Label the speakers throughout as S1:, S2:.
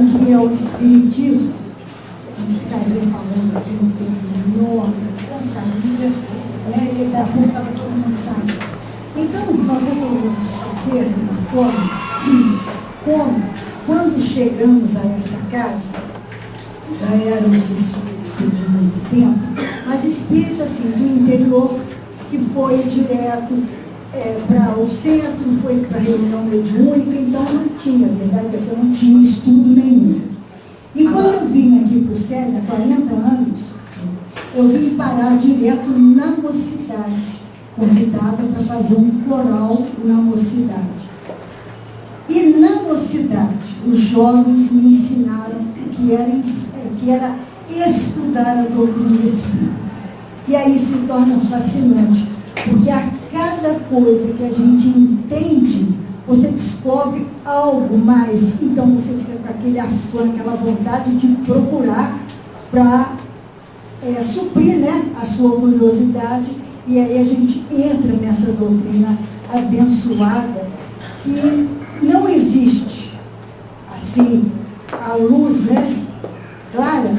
S1: o que é o Espiritismo, a gente ficaria falando aqui um tempo enorme, cansaria, né? E da pouco estava todo mundo saindo. Então, nós resolvemos fazer de uma forma como, quando chegamos a essa casa, já éramos espíritas de muito tempo, mas espírita assim, do interior, que foi direto para o centro, foi para a reunião mediúnica, então não tinha, a verdade é que eu não tinha estudo nenhum. E quando eu vim aqui para o SED, há 40 anos, eu vim parar direto na mocidade, convidada para fazer um coral na mocidade. E na mocidade, os jovens me ensinaram que era estudar a doutrina espírita. E aí se torna fascinante, porque a cada coisa que a gente entende, você descobre algo mais. Então você fica com aquele afã, aquela vontade de procurar para suprir, né, a sua curiosidade. E aí a gente entra nessa doutrina abençoada, que não existe, assim, a luz, né, clara,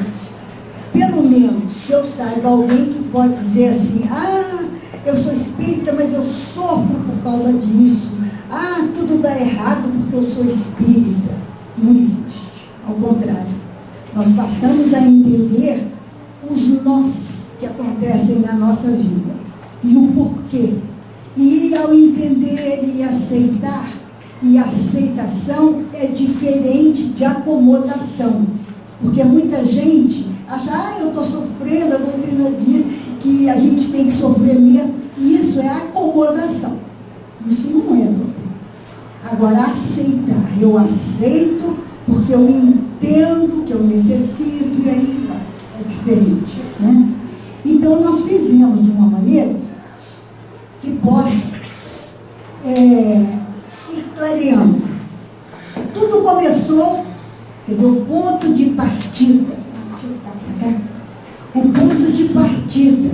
S1: pelo menos que eu saiba, alguém que pode dizer assim, eu sou espírita, mas eu sofro por causa disso, tudo dá errado porque eu sou espírita. Não existe, ao contrário. Nós passamos a entender os nós que acontecem na nossa vida e o porquê. E ao entender e aceitar, e aceitação é diferente de acomodação, porque muita gente acha, eu estou sofrendo, a doutrina diz que a gente tem que sofrer mesmo. Isso é acomodação, isso não é doutrina. Agora, aceitar, eu aceito porque eu entendo que eu necessito, e aí vai, é diferente, né? Então nós fizemos de uma maneira que possa ir clareando. Tudo começou, quer dizer, o ponto de partida, deixa eu ficar para cá, o ponto de partida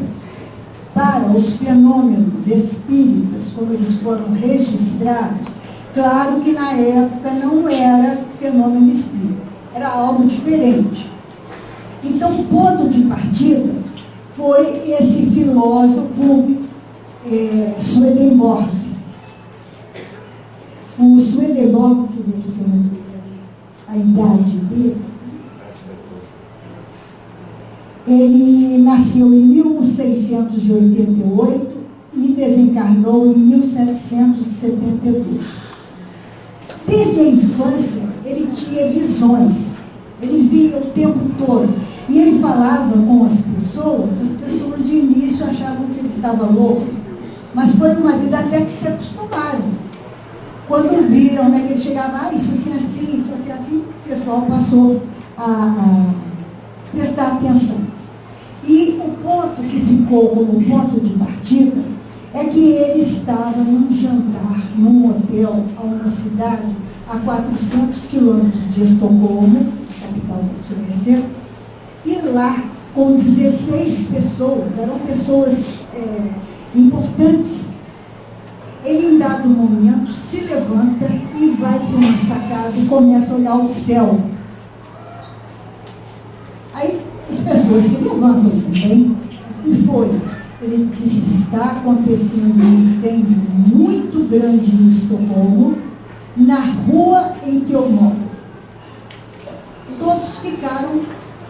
S1: para os fenômenos espíritas, como eles foram registrados. Claro que na época não era fenômeno espírita, era algo diferente. Então, o ponto de partida foi esse filósofo Swedenborg. O Swedenborg, deixa eu ver aqui a idade dele. Ele nasceu em 1688 e desencarnou em 1772. Desde a infância, ele tinha visões, ele via o tempo todo. E ele falava com as pessoas de início achavam que ele estava louco, mas foi uma vida até que se acostumaram. Quando viram, né, que ele chegava, isso assim, o pessoal passou a prestar atenção. E o ponto que ficou como ponto de partida é que ele estava num jantar, num hotel, a uma cidade a 400 quilômetros de Estocolmo, capital da Suécia, e lá, com 16 pessoas, eram pessoas importantes, ele em dado momento se levanta e vai para uma sacada e começa a olhar o céu. Aí as pessoas se levantam também, e foi. Ele disse, está acontecendo um incêndio muito grande em Estocolmo, na rua em que eu moro. Todos ficaram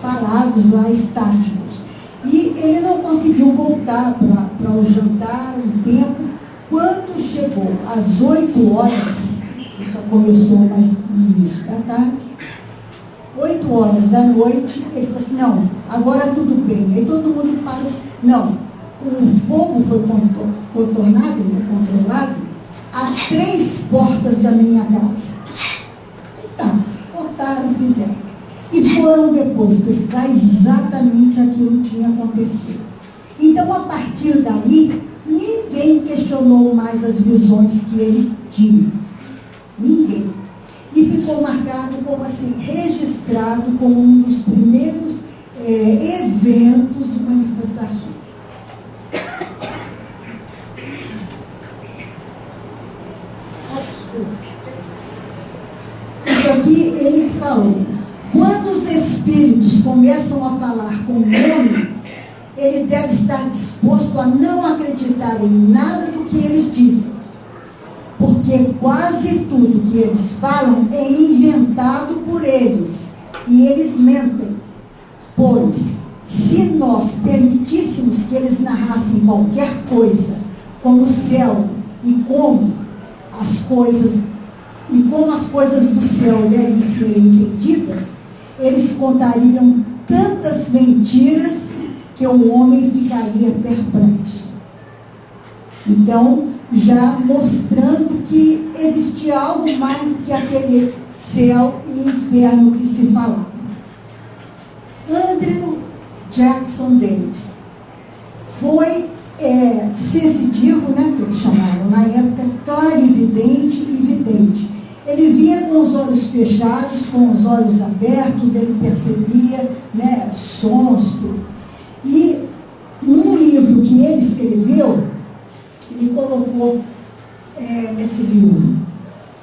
S1: parados lá, estáticos. E ele não conseguiu voltar para o jantar um tempo. Quando chegou às 8 horas, só começou mais no início da tarde, 8 horas da noite, ele falou assim, não, agora tudo bem. Aí todo mundo parou. Não, o fogo foi contornado, né, controlado, a 3 portas da minha casa. Tá, cortaram, fizeram. E foram depois pesquisar exatamente aquilo que tinha acontecido. Então, a partir daí, ninguém questionou mais as visões que ele tinha. Ninguém. E ficou marcado como assim, registrado como um dos primeiros eventos de manifestações. Desculpe. Isso aqui ele falou. Quando os espíritos começam a falar com o homem, ele deve estar disposto a não acreditar em nada do que eles dizem, porque quase tudo que eles falam é inventado por eles, e eles mentem. Pois, se nós permitíssemos que eles narrassem qualquer coisa, como o céu e como as coisas do céu devem ser entendidas, eles contariam tantas mentiras que o homem ficaria perplexo. Então, já mostrando que existia algo mais do que aquele céu e inferno que se falava. Andrew Jackson Davis foi sensitivo, né, que eles chamaram na época, clarividente e vidente. Ele via com os olhos fechados, com os olhos abertos, ele percebia, né, sons, tudo. E num livro que ele escreveu, ele colocou nesse livro,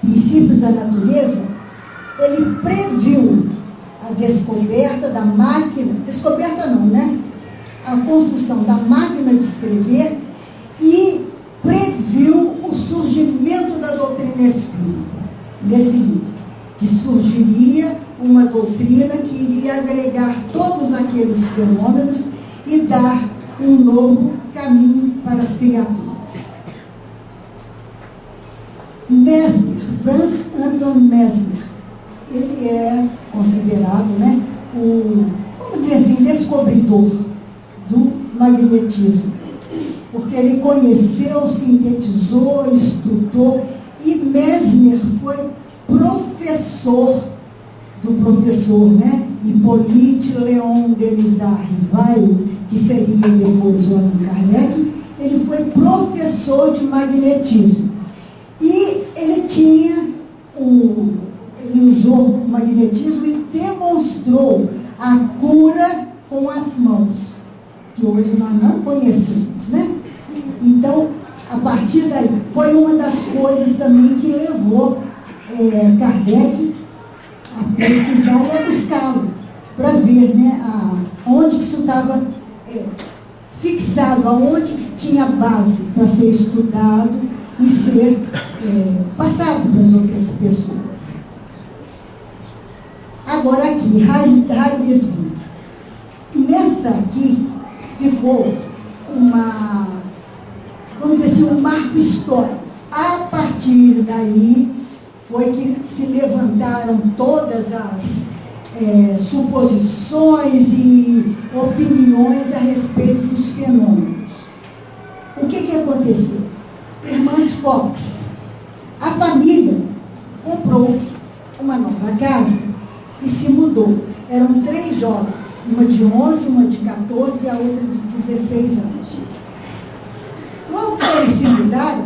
S1: Princípios da Natureza, ele previu a descoberta da máquina, descoberta não, né? A construção da máquina de escrever e previu o surgimento da doutrina espírita, nesse livro, que surgiria uma doutrina que iria agregar todos aqueles fenômenos e dar um novo caminho para as criaturas. Mesmer, Franz Anton Mesmer, ele é considerado, né, vamos dizer assim, descobridor do magnetismo, porque ele conheceu, sintetizou, estudou, e Mesmer foi professor do professor, né, Hippolyte Léon Denis Rivail, que seria depois o Allan Kardec. Ele foi professor de magnetismo. E ele usou o magnetismo e demonstrou a cura com as mãos, que hoje nós não conhecemos, né? Então, a partir daí, foi uma das coisas também que levou Kardec a pesquisar e a buscá-lo, para ver, né, onde que isso estava fixado, aonde que tinha base para ser estudado e ser passado para as outras pessoas. Agora aqui, Heidesville. Nessa aqui ficou vamos dizer assim, um marco histórico. A partir daí foi que se levantaram todas as suposições e opiniões a respeito dos fenômenos. O que aconteceu? Irmãs Fox, a família comprou uma nova casa e se mudou. Eram 3 jovens, uma de 11, uma de 14 e a outra de 16 anos. Logo que eles se mudaram,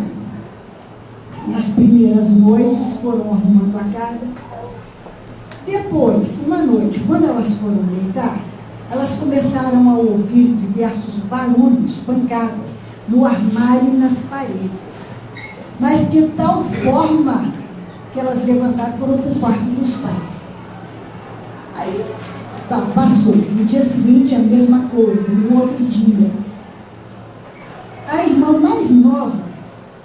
S1: nas primeiras noites foram arrumando a casa. Depois, uma noite, quando elas foram deitar, elas começaram a ouvir diversos barulhos, pancadas, no armário e nas paredes. Mas de tal forma que elas levantaram e foram para o quarto dos pais. Aí, passou. No dia seguinte, a mesma coisa. No outro dia. A irmã mais nova,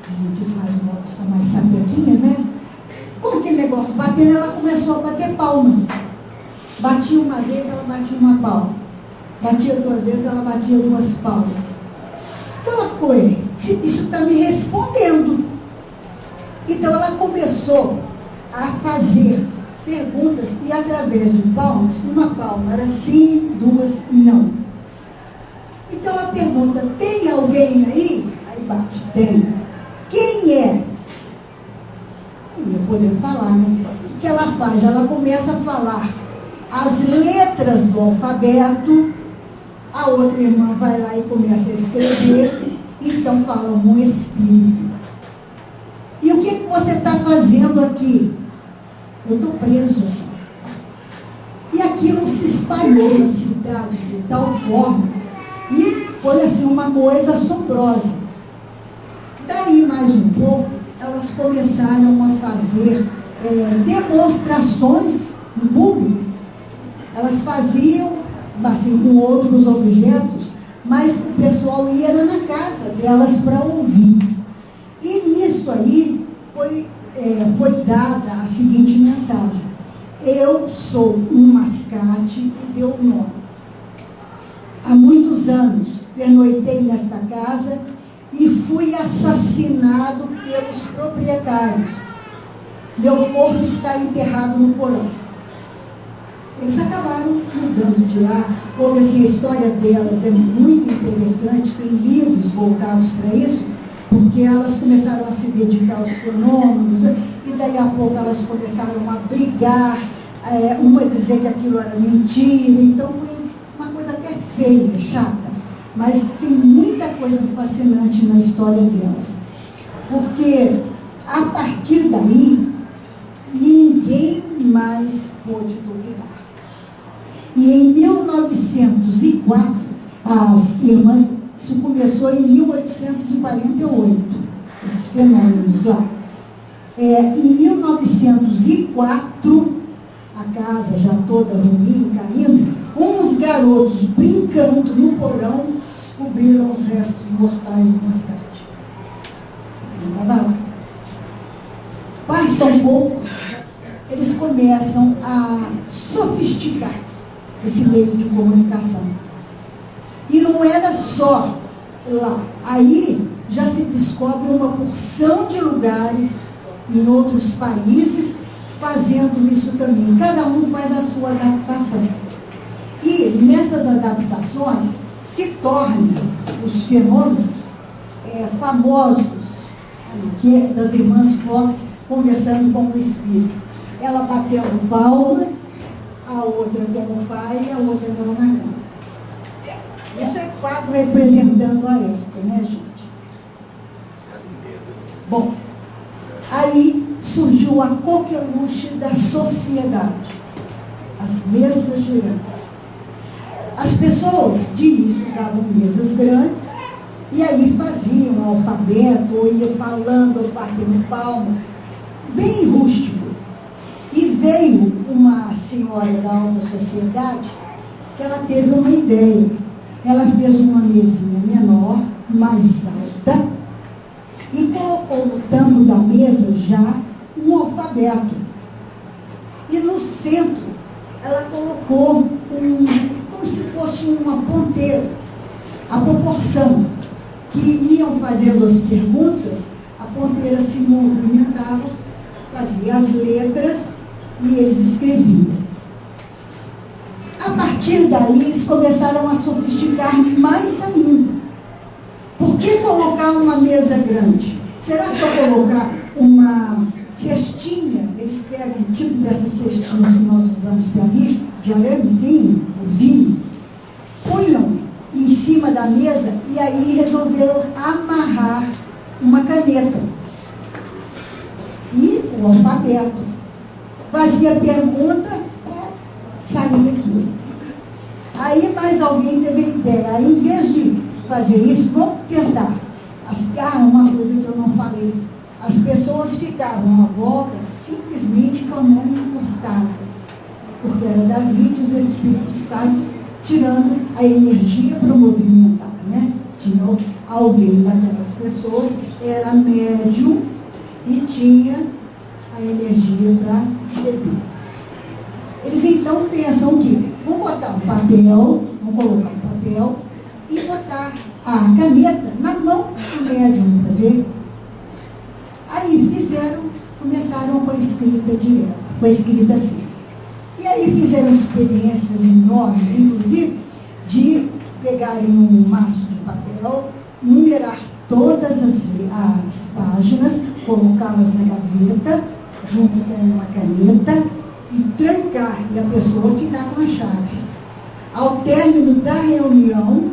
S1: dizem que os mais novos são mais sapequinhas, né? Com aquele negócio batendo, ela começou a bater palma. Batia uma vez, ela batia uma palma. Batia 2 vezes, ela batia 2 palmas. Então ela foi, isso está me respondendo. Então ela começou a fazer perguntas e através de palmas, uma palma era sim, 2 não. Então ela pergunta, tem alguém aí? Aí bate, tem. Quem é? Não ia poder falar, né? O que ela faz? Ela começa a falar as letras do alfabeto, a outra irmã vai lá e começa a escrever, então fala um espírito. E o que você está fazendo aqui? Eu estou preso aqui. E aquilo se espalhou na cidade de tal forma, e foi assim uma coisa assombrosa. Daí mais um pouco, elas começaram a fazer demonstrações no público Elas faziam, assim, com outros objetos, mas o pessoal ia na casa delas para ouvir. E nisso aí foi dada a seguinte mensagem: eu sou um mascate e deu o nome. Há muitos anos pernoitei nesta casa e fui assassinado pelos proprietários. Meu corpo está enterrado no porão. Eles acabaram mudando de lá, porque assim, a história delas é muito interessante, tem livros voltados para isso, porque elas começaram a se dedicar aos fenômenos, e daí a pouco elas começaram a brigar, uma dizer que aquilo era mentira, então foi uma coisa até feia, chata, mas tem muita coisa fascinante na história delas, porque a partir daí, ninguém mais pôde duvidar. E em 1904, as irmãs, isso começou em 1848, esses fenômenos lá. Em 1904, a casa já toda ruim, caindo, uns garotos brincando no porão descobriram os restos mortais do mascate. Passa um pouco, eles começam a sofisticar esse meio de comunicação. E não era só lá. Aí já se descobre uma porção de lugares em outros países fazendo isso também. Cada um faz a sua adaptação. E nessas adaptações se tornam os fenômenos famosos, que é das irmãs Fox conversando com o espírito. Ela batendo palma, a outra com o pai e a outra estava na cama. Isso é quadro representando a época, né, gente? Bom, aí surgiu a coqueluche da sociedade, as mesas girantes. As pessoas, de início, usavam mesas grandes, e aí faziam o alfabeto, ou ia falando, ou batendo palma, bem rústico. E veio uma senhora da alta sociedade, que ela teve uma ideia. Ela fez uma mesinha menor, mais alta, e colocou no tampo da mesa já um alfabeto. E no centro, ela colocou como se fosse uma ponteira. A proporção que iam fazendo as perguntas, a ponteira se movimentava, fazia as letras e eles escreviam. A partir daí, eles começaram a sofisticar mais ainda. Por que colocar uma mesa grande? Será só colocar uma cestinha? Eles pegam um tipo dessas cestinhas que nós usamos para lixo, de aramezinho, vinho, punham em cima da mesa e aí resolveram amarrar uma caneta e o alfabeto. Fazia pergunta, saía aquilo. Aí mais alguém teve a ideia, aí, em vez de fazer isso, vamos tentar. Uma coisa que eu não falei, as pessoas ficavam à volta simplesmente com a mão encostada, porque era dali que os espíritos estavam tirando a energia para movimentar, né? Tinha alguém daquelas pessoas, era médium e tinha a energia para ceder. Eles então pensam que vamos botar um papel, vamos colocar um papel e botar a caneta na mão do médium para ver. Aí começaram com a escrita direta, com a escrita assim. E aí fizeram experiências enormes, inclusive, de pegarem um maço de papel, numerar todas as páginas, colocá-las na gaveta, junto com uma caneta, e trancar, e a pessoa ficar com a chave. Ao término da reunião,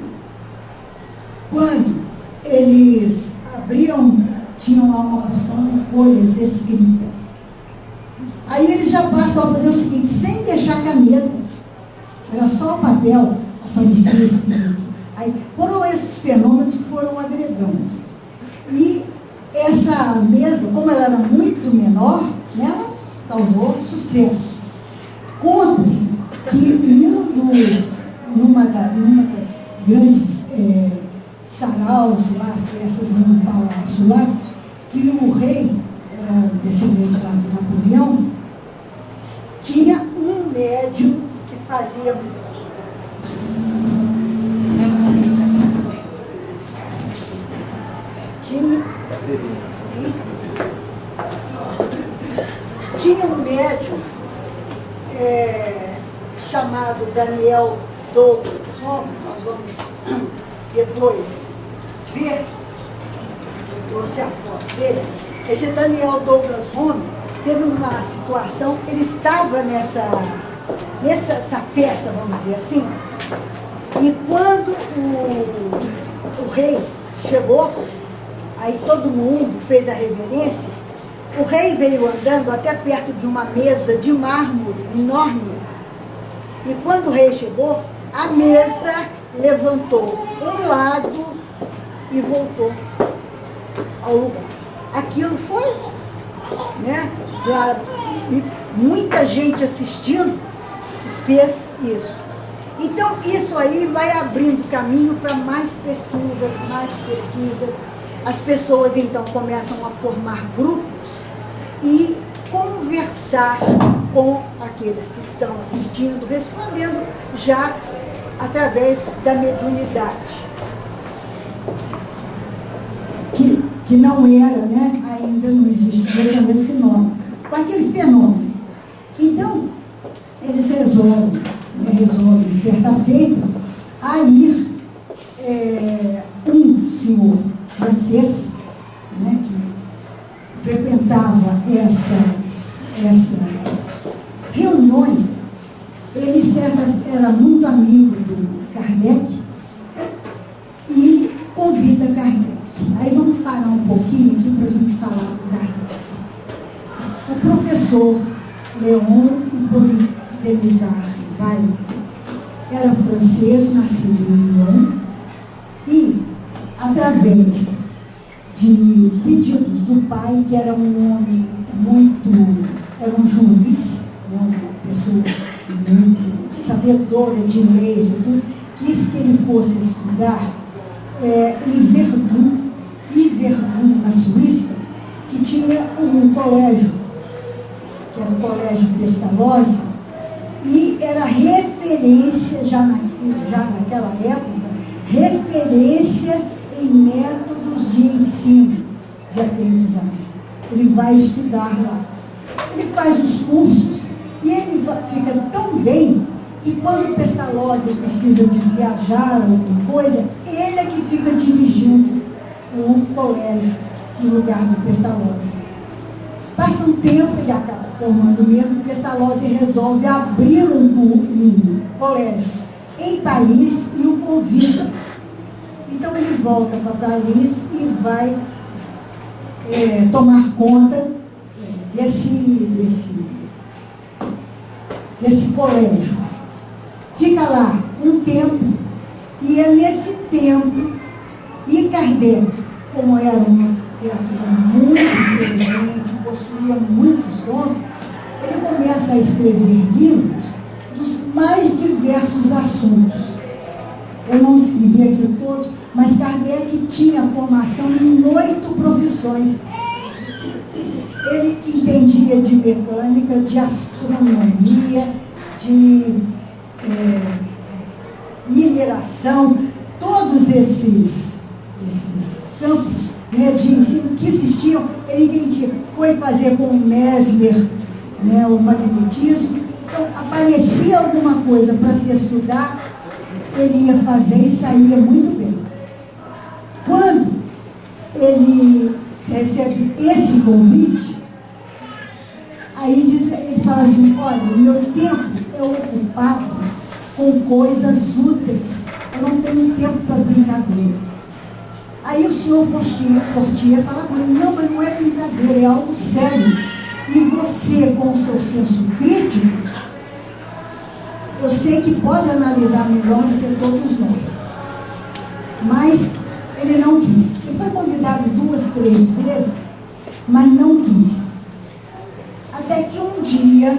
S1: quando eles abriam, tinham lá uma porção de folhas escritas. Aí eles já passam a fazer o seguinte, sem deixar caneta, era só o papel, aparecia escrito. Aí foram esses fenômenos que foram agregando. E essa mesa, como ela era muito menor, ela causou sucesso. Conta-se que numa das grandes saraus lá, festas no palácio lá, que o rei, era descendente lá do Napoleão, tinha um médium que fazia tinha um médium chamado Daniel Douglas Home. Nós vamos depois ver, eu trouxe a foto dele. Esse Daniel Douglas Home teve uma situação, ele estava nessa festa, vamos dizer assim, e quando o rei chegou, aí todo mundo fez a reverência. O rei veio andando até perto de uma mesa de mármore enorme. E quando o rei chegou, a mesa levantou um lado e voltou ao lugar. Aquilo foi, né? Muita gente assistindo fez isso. Então, isso aí vai abrindo caminho para mais pesquisas, mais pesquisas. As pessoas, então, começam a formar grupos e conversar com aqueles que estão assistindo, respondendo já através da mediunidade. Que não era, né? Ainda não existia com esse nome, com aquele fenômeno. Então, eles resolvem certa feita, a ir um senhor francês, né, que frequentava essas reuniões. Ele era muito amigo do Kardec e convida Kardec. Aí vamos parar um pouquinho aqui para a gente falar do Kardec. O professor Leon Hippolyte Denisard Rivail era francês, nascido em Lyon, e através de pedidos do pai, que era um homem era um juiz, né, uma pessoa muito sabedora de leis e tudo, quis que ele fosse estudar em Verdun, na Suíça, que tinha um colégio, que era o Colégio Pestalozzi, e era referência, já naquela época, referência em métodos de ensino, de aprendizagem. Ele vai estudar lá. Ele faz os cursos e ele fica tão bem que quando o Pestalozzi precisa de viajar alguma coisa, ele é que fica dirigindo o colégio no lugar do Pestalozzi. Passa um tempo e acaba formando mesmo. O Pestalozzi resolve abrir um colégio em Paris e o convida. Então ele volta para Paris e vai tomar conta desse colégio. Fica lá um tempo, e é nesse tempo, e Kardec, como era uma criatura muito inteligente, possuía muitos dons, ele começa a escrever livros dos mais diversos assuntos. Eu não escrevi aqui todos, mas Kardec tinha formação em 8 profissões. Ele entendia de mecânica, de astronomia, de mineração, todos esses campos, né, de ensino que existiam, ele entendia. Foi fazer com o Mesmer, né, o magnetismo. Então, aparecia alguma coisa para se estudar, ele ia fazer e saía muito bem. Quando ele recebe esse convite, aí ele fala assim: olha, o meu tempo é ocupado com coisas úteis, eu não tenho tempo para brincadeira. Aí o senhor Fortier fala com ele: não, mas não é brincadeira, é algo sério. E você, com o seu senso crítico, eu sei que pode analisar melhor do que todos nós. Mas ele não quis. Ele foi convidado 2, 3 vezes, mas não quis. Até que um dia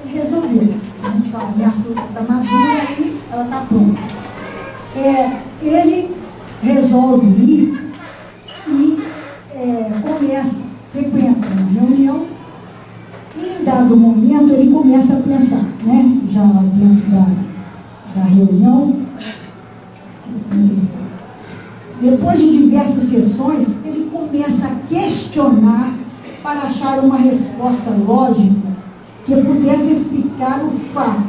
S1: ele resolveu. A gente fala, minha fruta está ela está pronta. Ele resolve ir e começa, frequenta uma reunião, e em dado momento ele começa a pensar, né? Já lá dentro da reunião, depois de diversas sessões, ele começa a questionar para achar uma resposta lógica que pudesse explicar o fato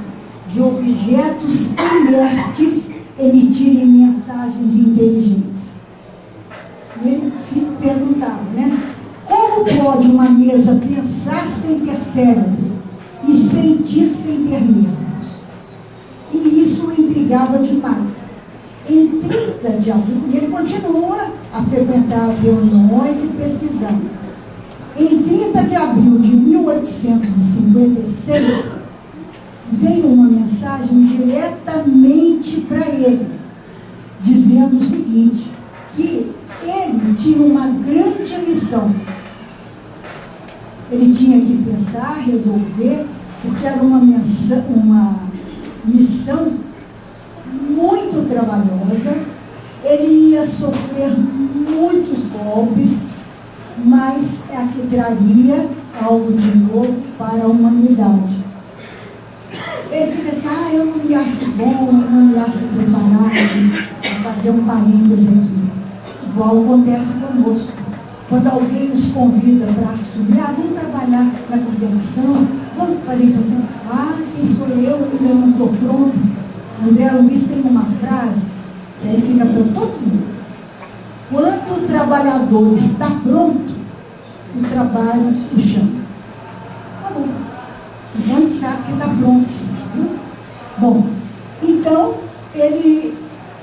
S1: de objetos inertes emitirem mensagens inteligentes. E ele se perguntava, né? Como pode uma mesa pensar sem ter cérebro e sentir sem ter nervos? E isso o intrigava demais. Em 30 de abril, e ele continua a frequentar as reuniões e pesquisando. Em 30 de abril de 1856, veio uma mensagem diretamente para ele, dizendo o seguinte, que ele tinha uma grande missão. Ele tinha que pensar, resolver, porque era uma missão muito trabalhosa, ele ia sofrer muitos golpes, mas é a que traria algo de novo para a humanidade. Ele fica assim, eu não me acho bom, eu não me acho preparado. Vou fazer um parêntese aqui. Igual acontece conosco. Quando alguém nos convida para assumir, vamos trabalhar na coordenação, vamos fazer isso assim. Quem sou eu? Ainda não estou pronto. André Luiz tem uma frase, que aí fica para todo mundo. Quando o trabalhador está pronto, o trabalho o chama. Tá bom. Então a gente sabe que está pronto, viu? Bom, então ele,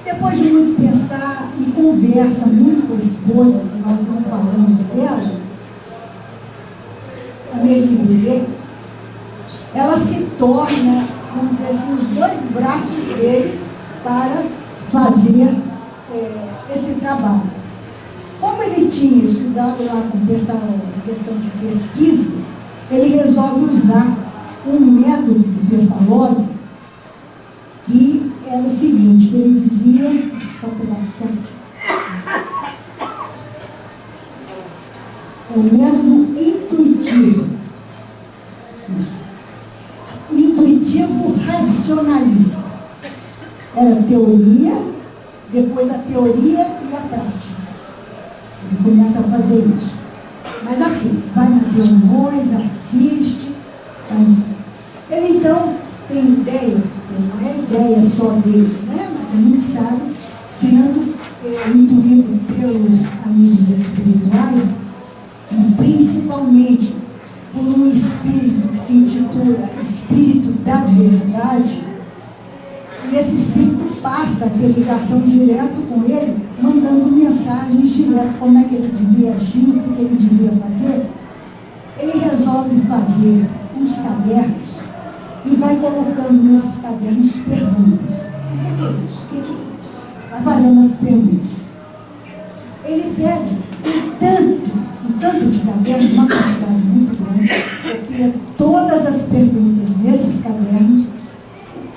S1: depois de muito pensar e conversa muito com a esposa, que nós não falamos dela, a Mary Boudet, ela se torna, vamos dizer assim, os dois braços dele para fazer esse trabalho. Como ele tinha estudado lá com Pestalozzi, questão de pesquisas, ele resolve usar um método de Pestalozzi, que era o seguinte, que ele dizia, só pegar certo, é o método intuitivo. Isso. Intuitivo racionalista. Era teoria, depois a teoria e a prática. Ele começa a fazer isso. Mas assim, vai nas reuniões, assiste. Ele então tem ideia, não é ideia só dele, né? Mas a gente sabe, sendo intuído pelos amigos espirituais, e principalmente por um espírito que se intitula Espírito da Verdade, e esse espírito passa a ter ligação direto com ele, mandando mensagens direto, como é que ele devia agir, o que ele devia fazer. Ele resolve fazer uns cadernos e vai colocando nesses cadernos perguntas. O que é isso? O que é isso? Vai fazendo as perguntas. Ele pega um tanto de cadernos, uma quantidade muito grande, copia todas as perguntas nesses cadernos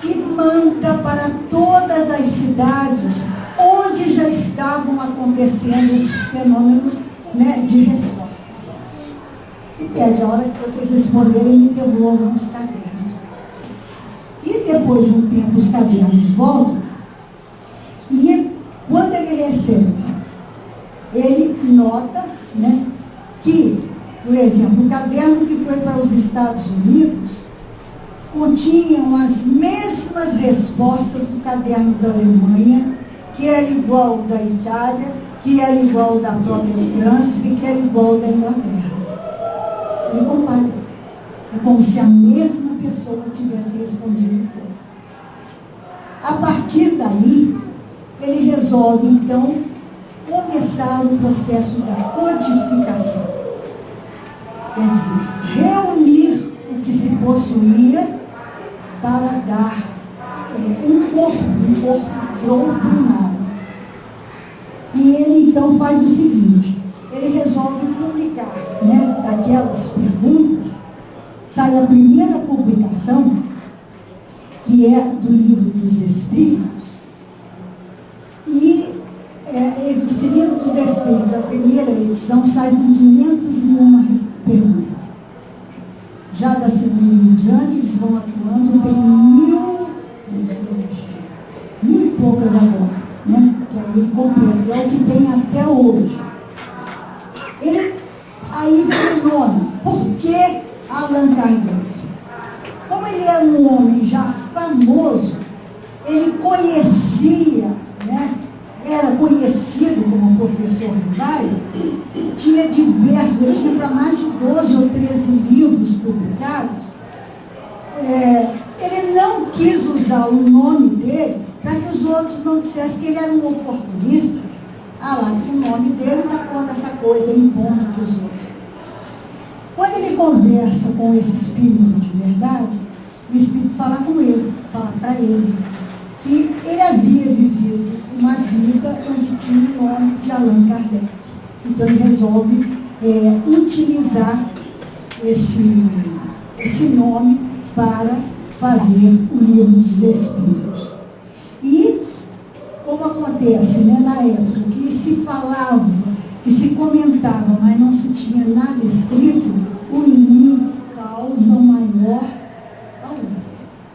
S1: e manda para todas as cidades onde já estavam acontecendo esses fenômenos, né, de respostas. E pede, a hora que vocês responderem, me devolvam os cadernos. E depois de um tempo os cadernos voltam, e quando ele recebe, ele nota, né, que, por exemplo, o caderno que foi para os Estados Unidos continham as mesmas respostas do caderno da Alemanha, que era igual da Itália, que era igual da própria França e que era igual da Inglaterra. Ele compara. É como se a mesma pessoa tivesse respondido todas. A partir daí, ele resolve, então, começar o processo da codificação. Quer dizer, reunir o que se possuía para dar um corpo doutrinário. E ele então faz o seguinte, ele resolve publicar, né, daquelas perguntas, sai a primeira publicação, que é do Livro dos Espíritos, queridos, a primeira edição sai com 501 perguntas. Já da segunda em diante, eles vão atuando, tem 1.000 e poucas agora, né? Que aí ele completa, é o que tem até hoje. Aí vem o nome. Por que Allan Kardec? Como ele era um homem já famoso, ele conhecia, né? Era conhecido como professor Vai, tinha diversos, ele tinha para mais de 12 ou 13 livros publicados. Ele não quis usar o nome dele para que os outros não dissessem que ele era um oportunista. Lá, que o nome dele está pondo essa coisa, impondo para os outros. Quando ele conversa com esse espírito de verdade, o espírito fala com ele, fala para ele, que ele havia vivido uma vida onde tinha o nome de Allan Kardec. Então ele resolve utilizar esse nome para fazer o Livro dos Espíritos. E, como acontece, né, na época que se falava, que se comentava, mas não se tinha nada escrito, o livro causa o maior aumento.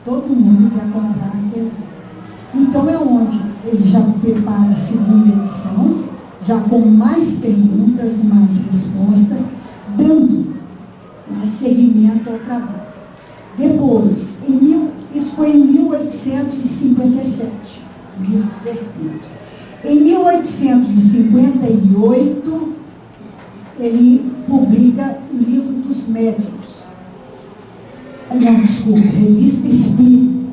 S1: Todo mundo quer comprar aquele livro. Então é onde ele já prepara a segunda edição, já com mais perguntas, mais respostas, dando seguimento ao trabalho. Depois, isso foi em 1857, Livro dos Espíritos. Em 1858, ele publica o Livro dos Médiuns. Não, desculpa, Revista Espírita.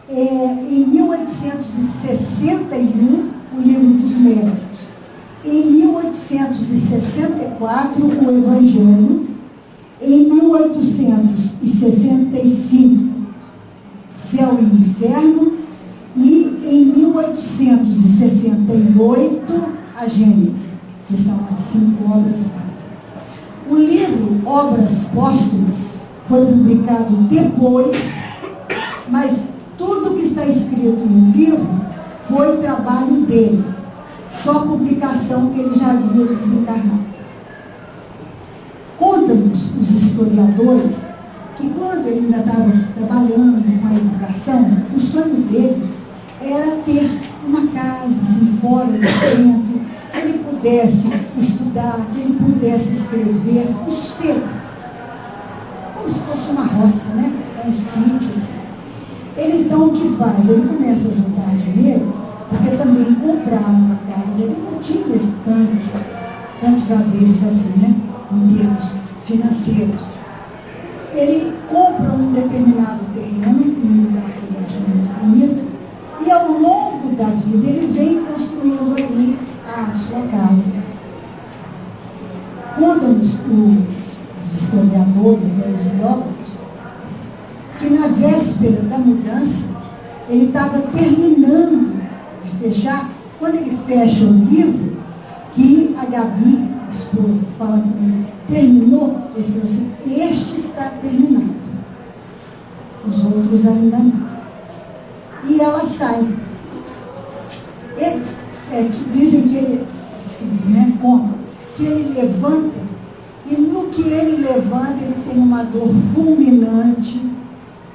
S1: Em 1861, o Livro dos Médiuns. Em 1864, o Evangelho. Em 1865, Céu e Inferno. E em 1868, a Gênese, que são as 5 obras básicas. O livro Obras Póstumas foi publicado depois, mas tudo que está escrito no livro foi trabalho dele, só publicação que ele já havia desencarnado. Conta-nos os historiadores que quando ele ainda estava trabalhando com a educação, o sonho dele era ter uma casa assim, fora do centro, que ele pudesse estudar, que ele pudesse escrever, um centro, como se fosse uma roça, né? Um sítio assim. Ele então o que faz? Ele começa a juntar dinheiro, porque também comprar uma casa, ele não tinha tantos haveres assim, né? Em termos financeiros. Ele compra um determinado terreno, um lugar que ele acha muito bonito, e ao longo da vida ele vem construindo ali a sua casa. Conta-nos os historiadores, os biógrafos, que na véspera da mudança, ele estava terminando de fechar, quando ele fecha o livro, que a Gabi, a esposa, fala com ele, terminou, ele falou assim, este está terminado, os outros ainda não. E ela sai. Dizem que ele, né, conta, que ele levanta, e no que ele levanta, ele tem uma dor fulminante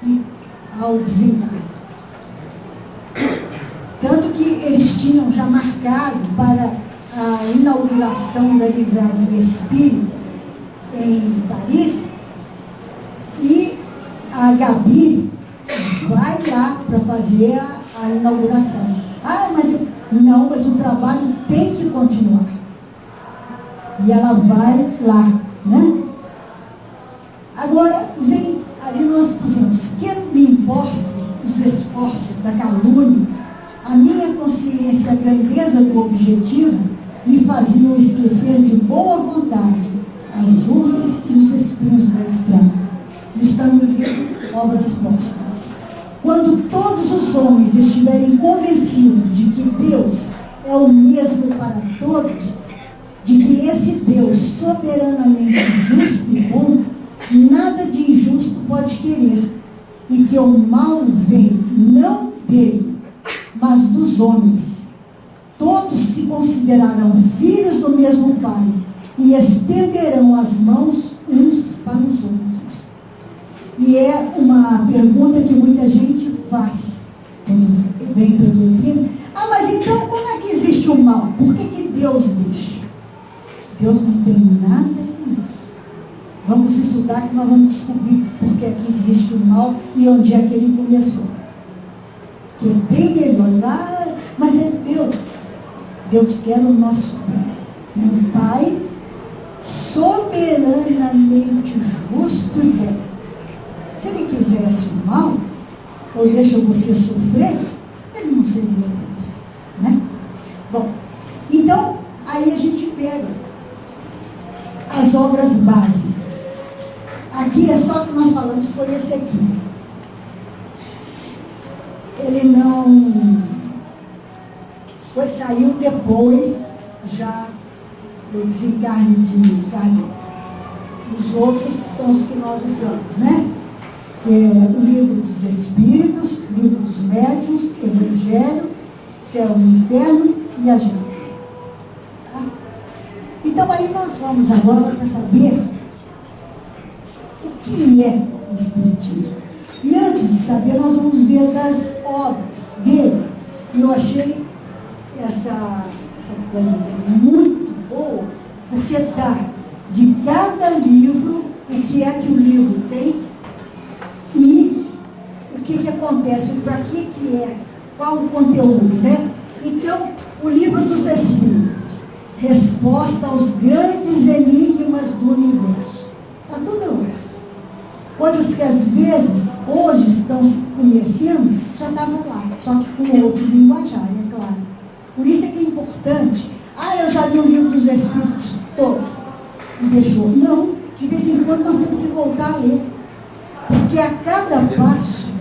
S1: e ao desencargo. Tanto que eles tinham já marcado para a inauguração da Livraria Espírita em Paris, e a Gabi vai lá para fazer a inauguração. Mas o trabalho tem que continuar. E ela vai lá, né? Agora, ali nós pusemos, que me importa os esforços da calúnia, a minha consciência, a grandeza do objetivo, me faziam esquecer de boa vontade as urzes e os espinhos da estrada. Está no livro Obras Póstumas. Quando todos os homens estiverem convencidos de que Deus é o mesmo para todos, de que esse Deus soberanamente justo e bom, nada de injusto pode querer, e que o mal vem não dele, mas dos homens. Todos se se considerarão filhos do mesmo Pai e estenderão as mãos uns para os outros. E é uma pergunta que muita gente faz quando vem para a doutrina. Ah, mas então como é que existe o mal? Por que Deus deixa? Deus não tem nada com isso. Vamos estudar que nós vamos descobrir por que é que existe o mal e onde é que ele começou. Que é bem melhor. Mas é Deus. Deus quer o nosso bem. É um Pai soberanamente justo e bom. Se ele quisesse o mal, ou deixa você sofrer, ele não seria Deus, né? Bom, então, aí a gente pega as obras básicas. Aqui é só que nós falamos, foi esse aqui. Ele não saiu depois já do desencarne de Kardec. Os outros são os que nós usamos, né? O Livro dos Espíritos, Livro dos Médiuns, Evangelho, Céu e Inferno e a Gênese. Tá? Então aí nós vamos agora para saber o que é o Espiritismo. E antes de saber, nós vamos ver das obras dele. E eu achei essa planilha muito boa, porque dá de cada livro o que é que o livro tem e o que acontece, para que é, qual o conteúdo, né? Então, o Livro dos Espíritos, resposta aos grandes enigmas do universo. Está tudo lá. Coisas que às vezes, hoje estão se conhecendo, já estavam lá, só que com outro linguajar, é claro. Por isso é que é importante. Ah, eu já li o Livro dos Espíritos todo e deixou. Não, de vez em quando nós temos que voltar a ler. Porque a cada passo,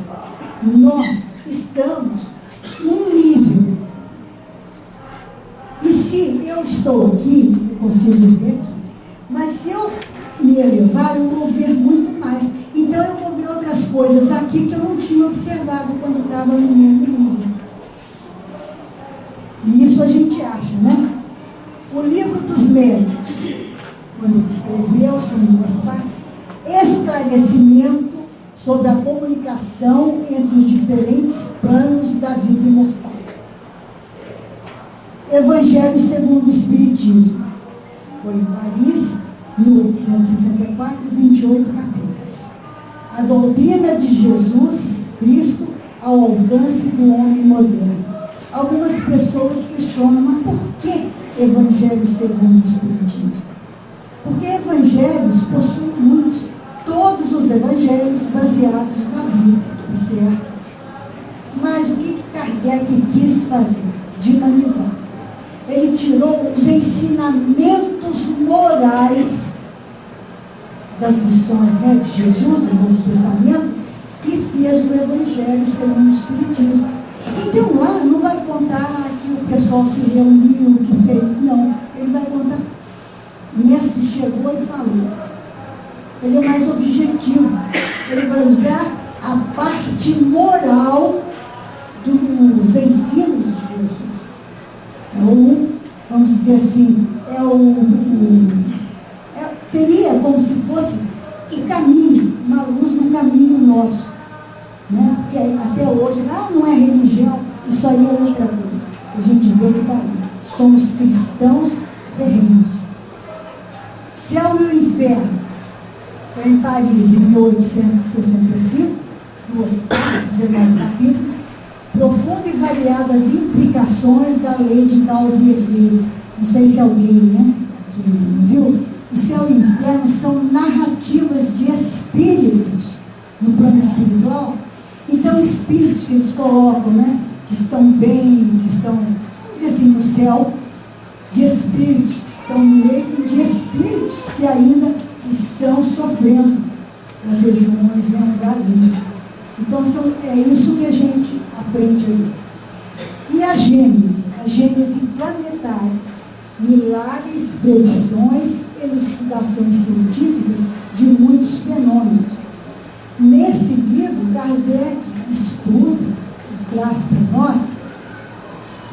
S1: nós estamos num nível. E se eu estou aqui, eu consigo ver aqui, mas se eu me elevar, eu vou ver muito mais. Então eu vou ver outras coisas aqui que eu não tinha observado quando estava no mesmo nível. E isso a gente acha, né? O Livro dos Médiuns, quando ele escreveu, são duas partes, esclarecimento sobre a comunicação entre os diferentes planos da vida imortal. Evangelho segundo o Espiritismo. Foi em Paris, 1864, 28 capítulos. A doutrina de Jesus Cristo ao alcance do homem moderno. Algumas pessoas questionam, mas por que Evangelho segundo o Espiritismo? Porque evangelhos possuem muitos, todos os evangelhos baseados na Bíblia, certo? Mas o que Kardec quis fazer? Dinamizar. Ele tirou os ensinamentos morais das lições, né, de Jesus, do Novo Testamento, e fez o Evangelho segundo o Espiritismo. Então lá não vai contar que o pessoal se reuniu, que fez, não. Ele vai contar. O mestre chegou e falou. Ele é mais objetivo. Ele vai usar a parte moral dos ensinos de Jesus. Vamos dizer assim, seria como se fosse o caminho, uma luz no caminho nosso. Né? Porque até hoje, não é religião, isso aí é outra coisa. A gente vê que está aí. Somos cristãos terrenos. Céu e o Inferno. Foi em Paris, em 1865, duas partes, 19 capítulos. Profundas e variadas implicações da lei de causa e efeito. Não sei se alguém, né, que viu. O céu e o inferno são narrativas de espíritos no plano espiritual. Então, espíritos que eles colocam, né, que estão bem, que estão, vamos dizer assim, no céu, de espíritos que estão no meio e de espíritos que ainda estão sofrendo nas regiões, né, da vida. Então, é isso que a gente aprende aí. E a Gênese planetária, milagres, predições, elucidações científicas de muitos fenômenos. Nesse livro, Kardec estuda e traz para nós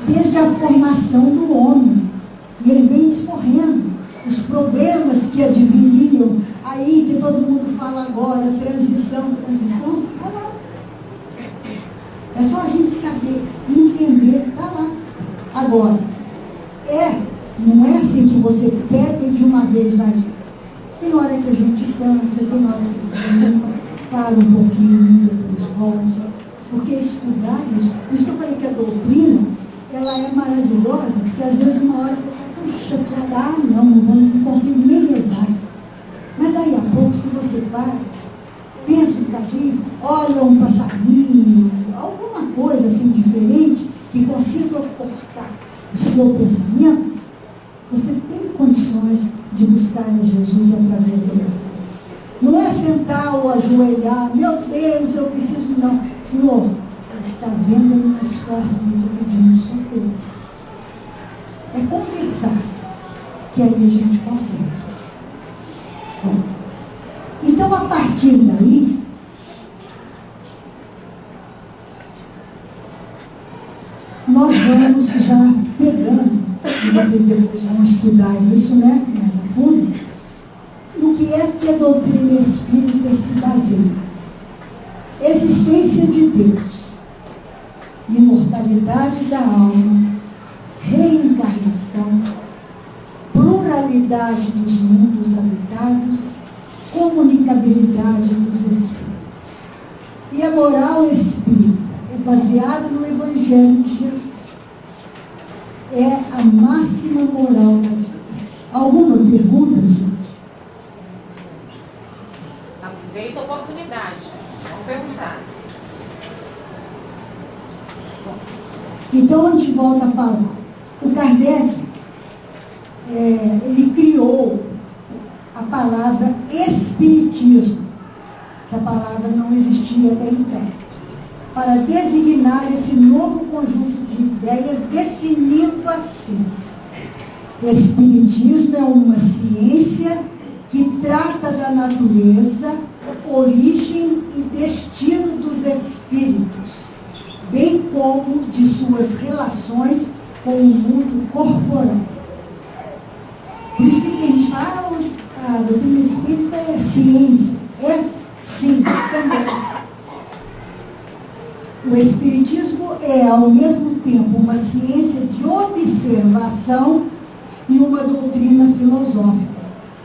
S1: desde a formação do homem. E ele vem discorrendo os problemas que adviriam, aí que todo mundo fala agora, transição, está lá. É só a gente saber, entender, está lá. Agora, não é assim que você pega e de uma vez vai. Tem hora que a gente cansa, tem hora que a gente para um pouquinho, depois volta. Porque estudar isso, por isso que eu falei que a doutrina, ela é maravilhosa, porque às vezes uma hora você fala, puxa, não consigo nem rezar. Mas daí a pouco, se você para, pensa um bocadinho, olha um passarinho, alguma coisa assim diferente, que consiga cortar o seu pensamento, você tem condições de buscar a Jesus através da oração. Não é sentar ou ajoelhar, meu Deus, eu preciso não. Senhor, está vendo as minhas costas me pedindo socorro. É conversar, que aí a gente consegue. Bom, então, a partir daí, nós vamos já pegando, e vocês depois vão estudar isso, né, mais a fundo, no que a doutrina espírita se baseia. Existência de Deus, imortalidade da alma, reencarnação, pluralidade dos mundos habitados, comunicabilidade dos espíritos. E a moral espírita é baseada no Evangelho de Jesus. É a máxima moral da vida. Alguma pergunta, gente?
S2: Aproveita a oportunidade. Vamos perguntar.
S1: Então a gente volta a falar. O Kardec, ele criou a palavra espiritismo, que a palavra não existia até então, para designar esse novo conjunto de ideias, definindo assim: espiritismo é uma ciência que trata da natureza, origem e destino dos espíritos, bem como de suas relações com o mundo corporal. Por isso que tem gente que fala, a doutrina espírita é ciência. É sim, também. O espiritismo é, ao mesmo tempo, uma ciência de observação e uma doutrina filosófica.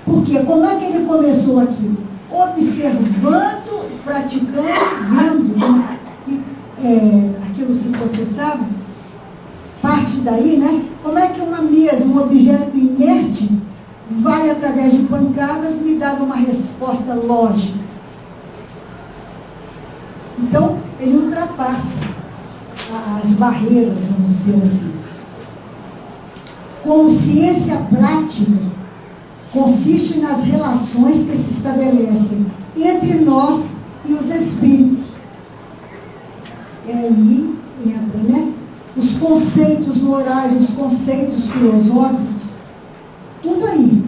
S1: Porque como é que ele começou aquilo? Observando, praticando, vendo, aquilo, se você sabe, parte daí, né? Como é que uma mesa, um objeto inerte, vai, através de pancadas, me dar uma resposta lógica? Então, ele ultrapassa as barreiras, vamos dizer assim. Como ciência prática, consiste nas relações que se estabelecem entre nós e os espíritos. E aí entra, né? Os conceitos morais, os conceitos filosóficos, tudo aí.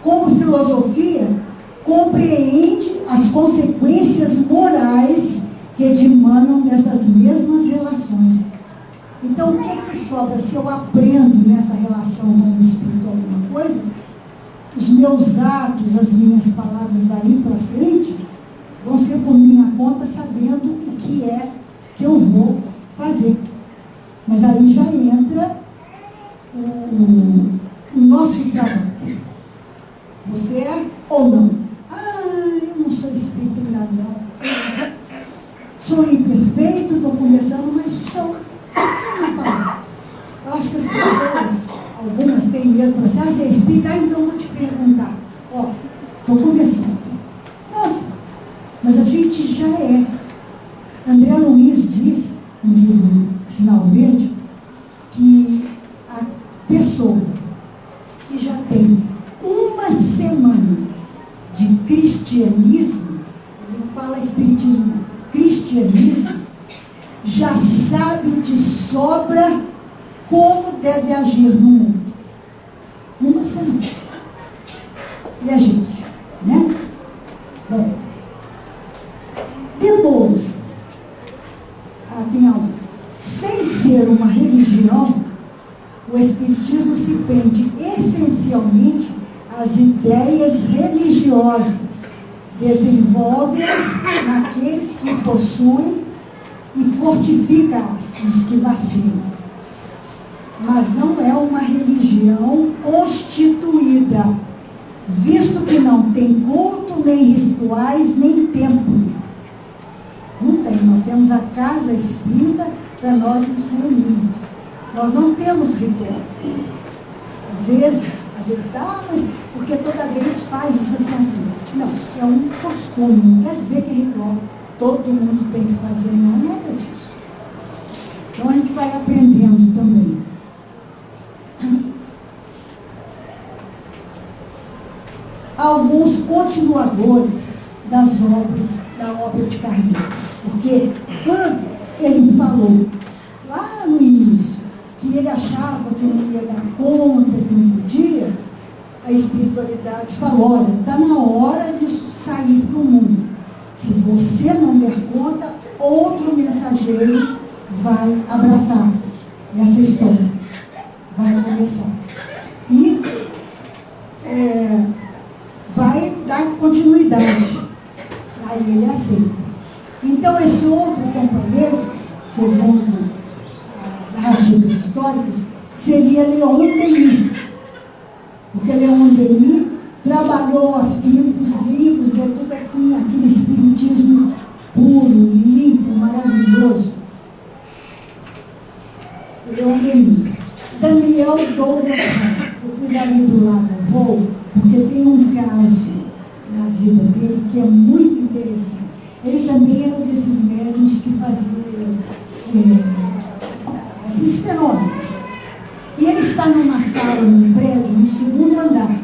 S1: Como filosofia, compreende as consequências morais que emanam dessas mesmas relações. Então, o que sobra se eu aprendo nessa relação com o espírito alguma coisa? Os meus atos, as minhas palavras daí para frente, vão ser por minha conta, sabendo o que é que eu vou fazer. Mas aí já entra o nosso trabalho. Você é ou não? Eu não sou espírita em nada, não. Sou imperfeito, estou começando, mas sou. Eu acho que as pessoas, algumas têm medo, falam assim, você é espírita? Então vou te perguntar. Estou começando. Não, mas a gente já é. André Luiz diz, no livro Sinal Verde, que a pessoa que já tem uma semana de cristianismo, ele não fala espiritismo, não, cristianismo, já sabe de sobra como deve agir no mundo. Uma semana. E a gente, né? Bom, depois, tem algo. Sem ser uma religião, especialmente as ideias religiosas, desenvolve-as naqueles que possuem e fortifica-as nos que vacilam. Mas não é uma religião constituída, visto que não tem culto, nem rituais, nem templo. Não tem, nós temos a casa espírita para nós nos reunirmos. Nós não temos ritual. Às vezes, a gente mas porque toda vez faz isso assim. Não, é um costume, não quer dizer que é ritual. Todo mundo tem que fazer, não é nada disso. Então a gente vai aprendendo também. Alguns continuadores da obra de Kardec. Porque quando ele falou, lá no início, que ele achava que não ia dar conta, que não podia, a espiritualidade falou, olha, está na hora disso sair para o mundo. Se você não der conta, outro mensageiro vai abraçar essa história. Vai começar. E vai dar continuidade. Aí ele aceita. Então, esse outro companheiro, segundo as narrativas históricas, seria Leon Denis. Porque Leon Denis trabalhou a fio dos livros, deu tudo assim, aquele espiritismo puro, limpo, maravilhoso. Leon Denis. Daniel Douglas, eu pus ali do lado do voo, porque tem um caso na vida dele que é muito interessante. Ele também era desses médiuns que faziam esses fenômenos. E ele está numa sala, num prédio, no segundo andar,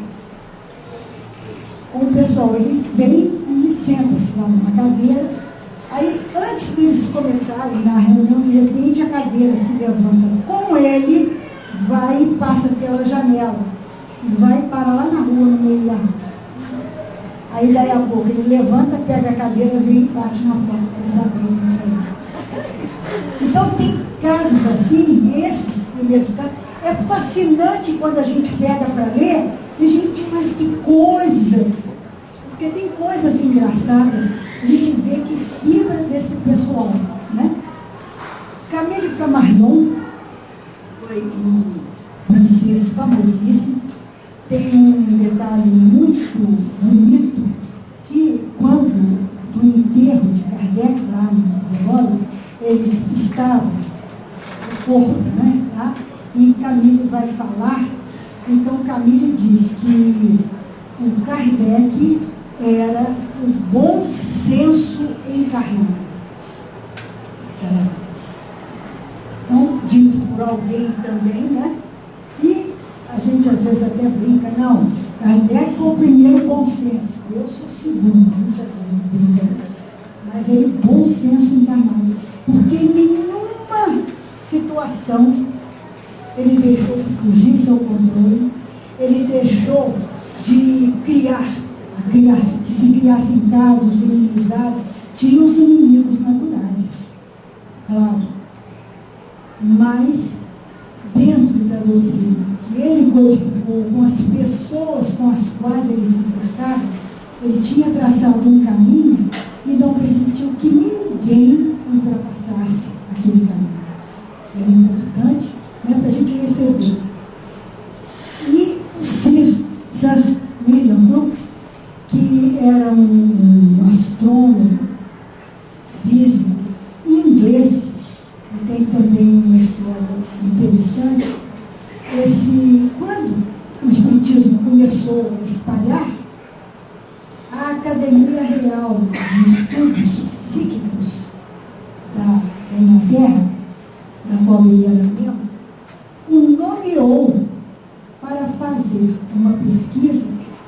S1: com o pessoal. Ele vem e senta-se lá numa cadeira. Aí, antes deles começarem a reunião, de repente a cadeira se levanta com ele, vai e passa pela janela. Vai parar lá na rua, no meio da rua. Aí, daí a pouco, ele levanta, pega a cadeira, vem e bate na porta para eles abrirem. Então, tem casos assim, esses primeiros casos. É fascinante quando a gente pega para ler, e gente, mas que coisa! Porque tem coisas engraçadas, a gente vê que fibra desse pessoal, né? Camille Flammarion foi um francês famosíssimo. Tem um detalhe muito bonito, que quando, do enterro de Kardec, lá no velório, eles estavam, o corpo, né, lá, e Camille vai falar. Então Camille diz que o Kardec era o bom senso encarnado. Então, dito por alguém também, né? E a gente às vezes até brinca, não, Kardec foi o primeiro bom senso, eu sou o segundo, muitas vezes brinca isso. Mas ele, bom senso encarnado, porque em nenhuma situação ele deixou de fugir seu controle, ele deixou de que se criassem casos, inimizades, tinha os inimigos naturais, claro, mas dentro da doutrina que ele codificou, com as pessoas com as quais ele se cercava, ele tinha traçado um caminho e não permitiu que ninguém ultrapassasse aquele caminho. Era importante, né, para a gente receber. E o Sir William Crookes, que era um astrônomo, físico, inglês, e tem também uma história interessante. Quando o espiritismo começou a espalhar, a Academia Real de Estudos Psíquicos da Inglaterra, da qual ele era membro, o nomeou para fazer uma pesquisa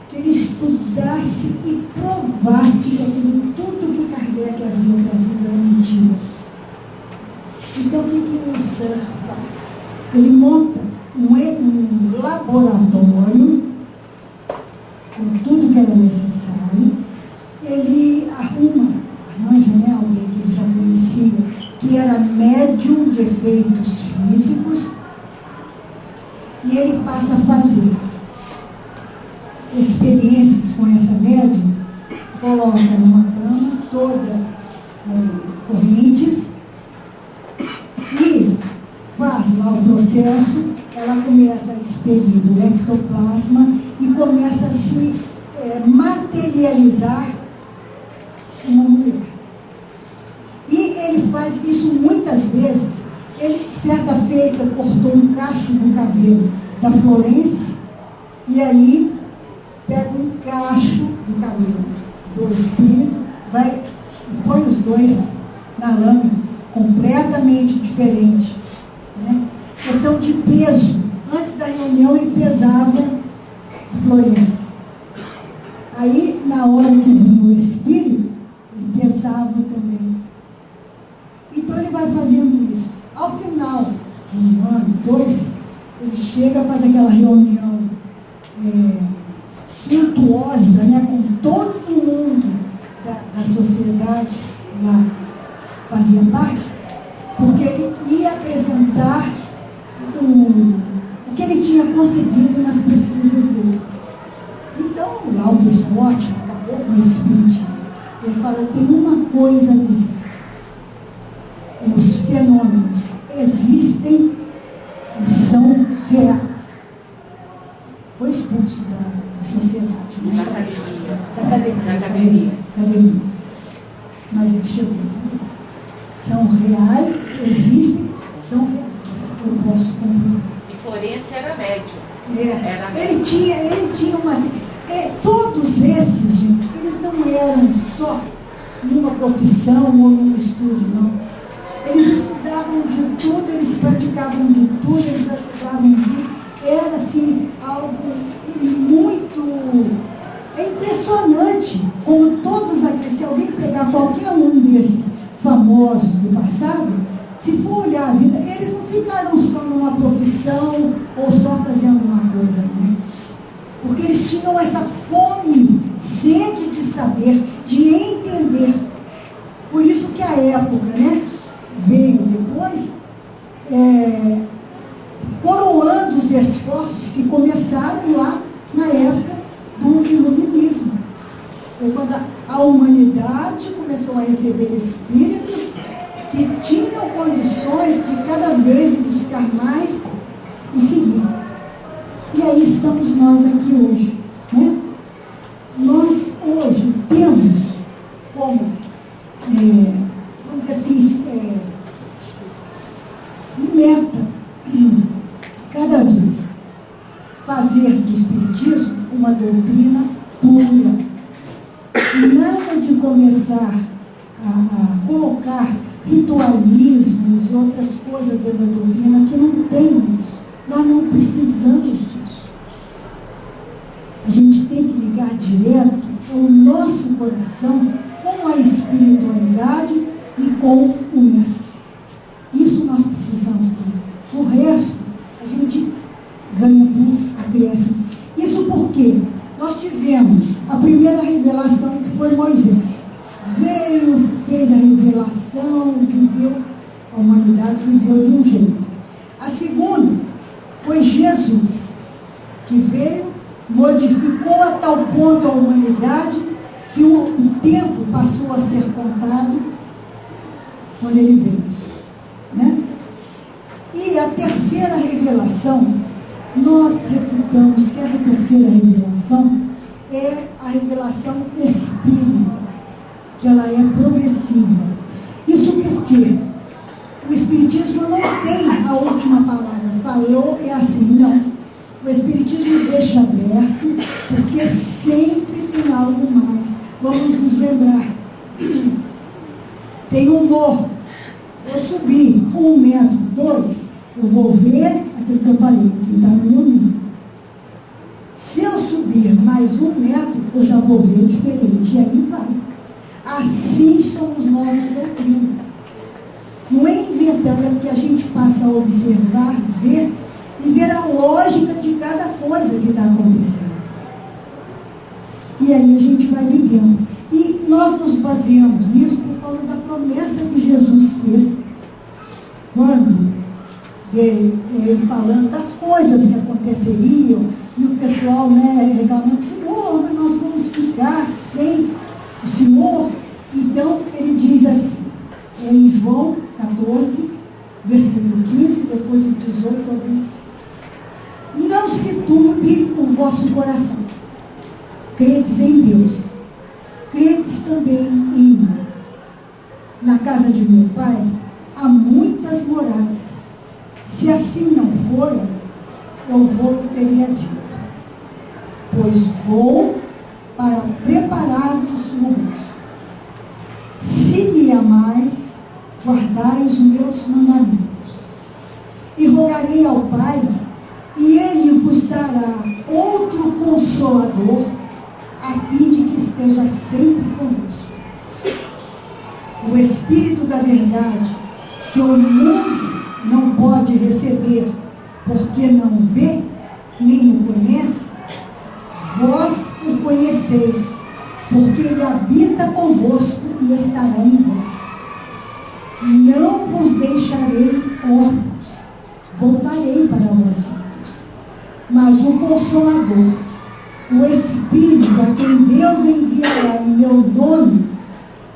S1: que ele estudasse e provasse que aquilo tudo que Kardec havia trazido era mentira. Então, o que o Sir faz? Ele monta um laboratório com tudo que era necessário. Ele arranja, né, alguém que ele já conhecia, que era médium de efeitos físicos, e ele passa a fazer com essa médium, coloca numa cama toda com correntes e faz lá o processo, ela começa a expelir o ectoplasma e começa a se materializar uma mulher. E ele faz isso muitas vezes. Ele, certa feita, cortou um cacho do cabelo da Florence e aí pega um cacho do cabelo do espírito, vai e põe os dois na lâmina, completamente diferente. Né? Questão de peso. Antes da reunião ele pesava a Florence. Aí, na hora que vinha o espírito, ele pesava também. Então ele vai fazendo isso. Ao final de um ano, 2, ele chega, faz aquela reunião suntuosa, né, com todo mundo da sociedade lá fazia parte, porque ele ia apresentar o que ele tinha conseguido nas pesquisas dele. Então, lá o pessoal ótimo, acabou com esse espiritismo. Ele fala, eu tenho uma coisa a dizer. Os fenômenos existem e são reais. Foi expulso da sociedade, né? Da academia. Mas ele chegou. São reais, existem, são reais. Eu posso comprovar.
S2: E Florence era médium.
S1: Era ele tinha uma... todos esses, gente, eles não eram só numa profissão ou num estudo, não. Eles estudavam de tudo, eles praticavam de tudo, eles ajudavam de tudo. Era, assim, algo muito... É impressionante como todos aqueles, se alguém pegar qualquer um desses famosos do passado, se for olhar a vida, eles não ficaram só numa profissão ou só fazendo uma coisa, não. Porque eles tinham essa fome, sede de saber, de entender. Por isso que a época, né, veio depois, coroando os esforços que começaram lá na época do iluminismo. Foi quando a humanidade começou a receber espíritos que tinham condições de cada vez buscar mais e seguir. E aí estamos nós aqui hoje, né? Nós hoje temos como, vamos dizer assim, meta, cada vez, fazer do Espiritismo uma doutrina pura. Nada de começar a colocar ritualismos e outras coisas dentro da doutrina que não tem isso. Nós não precisamos disso. A gente tem que ligar direto o nosso coração com a espiritualidade e com o Mestre. Isso nós precisamos ter. O resto, a gente ganha por acréscimo. Isso porque nós tivemos a primeira revelação, que foi Moisés. Veio, fez a revelação, viveu, a humanidade viveu de um jeito. A segunda foi Jesus, que veio, modificou a tal ponto a humanidade, que o tempo passou a ser contado quando ele veio. Né? E a terceira revelação, nós reputamos que essa terceira revelação é a revelação espírita, que ela é progressiva. Isso porque o Espiritismo não tem a última palavra. Falou, é assim, não. O Espiritismo deixa aberto, porque sempre tem algo mais. Vamos nos lembrar. Tem um morro. Eu subi 1 metro, 2, eu vou ver aquilo que eu falei, que está no meu livro. Se eu subir mais 1 metro, eu já vou ver diferente. E aí vai. Assim somos nós na doutrina. Não é inventando, é porque a gente passa a observar, ver e ver a lógica de cada coisa que está acontecendo. E aí a gente vai vivendo. E nós nos baseamos nisso por causa da promessa que Jesus fez. Quando ele falando das coisas que aconteceriam, E o pessoal, né, reclamando, Senhor, mas nós vamos ficar sem o Senhor. Então, ele diz assim, em João 14, versículo 15, depois do 18 ao 26. Não se turbe o vosso coração. Credes em Deus. Credes também em mim. Na casa de meu Pai há muitas moradas. Se assim não fora, eu vou teria dito. Pois vou para preparar-vos lugar. Se me amais, guardai os meus mandamentos. E rogarei ao Pai, e Ele vos dará outro Consolador, a fim de que esteja sempre convosco. O Espírito da verdade, que o mundo não pode receber, porque não vê, nem o conhece, vós o conheceis, porque Ele habita convosco e estará em vós. Não vos deixarei órfãos, voltarei para vós outros. Mas o Consolador, o Espírito a quem Deus enviará em meu nome,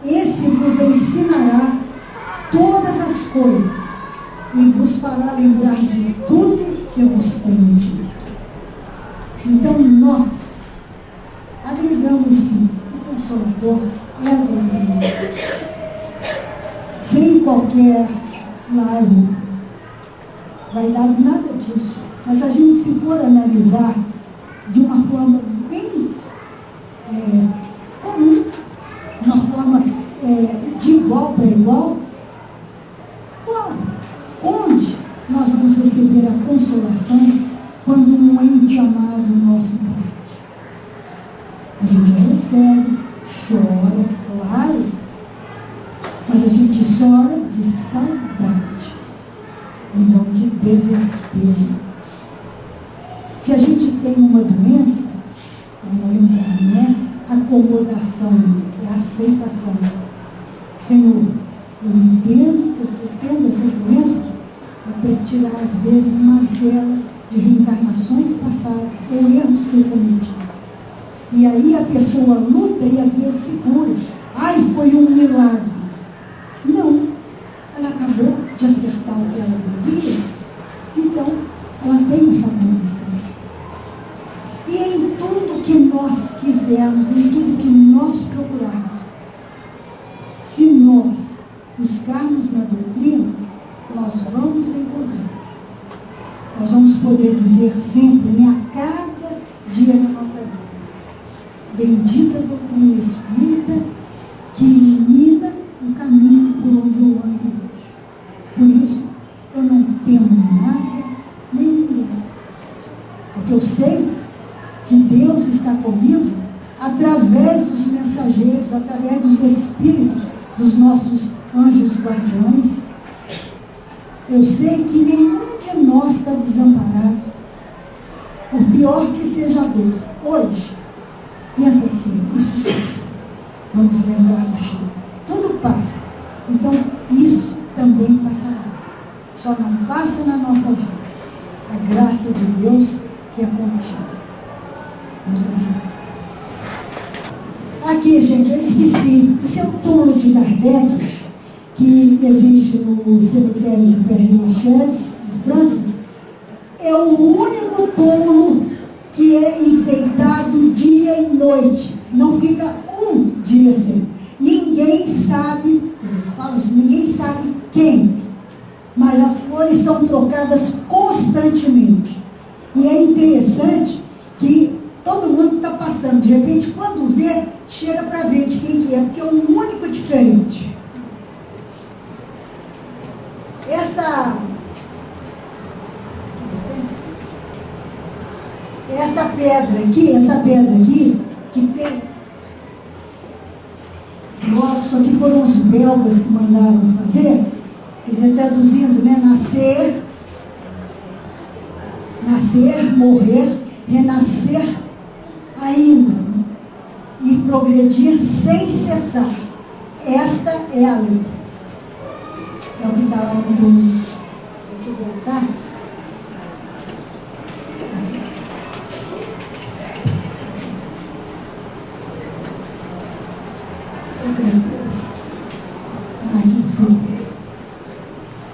S1: esse vos ensinará todas as coisas e vos fará lembrar de tudo que eu vos tenho dito. Então nós agregamos sim o Consolador é a doutrina, sem qualquer lado vaidade, nada disso. Mas a gente, se for analisar de uma forma bem comum, uma forma de igual para igual, onde nós vamos receber a consolação quando um ente amado nosso parte? A gente recebe, chora, claro, mas a gente chora de saudade e não de desespero. Se a gente tem uma doença, vamos lembrar, né? Acomodação, é aceitação. Senhor, eu entendo que eu estou tendo essa doença para tirar, às vezes, mazelas de reencarnações passadas ou erros que eu cometi. E aí a pessoa luta e às vezes se cura. Ai, foi um milagre. Não, ela acabou de acertar o que ela devia, então ela tem essa condição. E em tudo que nós quisermos, em tudo que nós procurarmos, se nós buscarmos na doutrina, nós vamos encontrar. Nós vamos poder dizer sempre, né, a cada dia da nossa vida, bendita doutrina espírita que ilumina o caminho por onde eu ando hoje. Por isso, eu não temo nada, nem ninguém. Porque eu sei que Deus está comigo através dos mensageiros, através dos espíritos, dos nossos anjos guardiões. Eu sei que nenhum de nós está desamparado. Por pior que seja a dor, hoje, pensa assim, isso passa. Vamos lembrar do Chico. Tudo passa. Então, isso também passará. Só não passa na nossa vida. A graça de Deus que é contínua. Muito bem. Aqui, gente, eu esqueci. Esse é o túmulo de Kardec, que existe no cemitério de Père Lachaise, em França. É o único túmulo que é enfeitado dia e noite. Não fica um dia sem. Ninguém sabe, eles falam isso, ninguém sabe quem, mas as flores são trocadas constantemente. E é interessante que todo mundo está passando, de repente, quando vê, chega para ver de quem que é, porque é o único diferente. Essa pedra aqui, que tem, isso aqui foram os belgas que mandaram fazer, quer dizer, traduzindo, né, nascer, morrer, renascer ainda, e progredir sem cessar. Esta é a lei. É o que está lá no túmulo. Deixa eu voltar. públicas.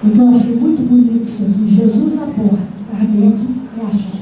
S1: Então eu achei muito bonito isso aqui. Jesus a porta, Kardec é a chave.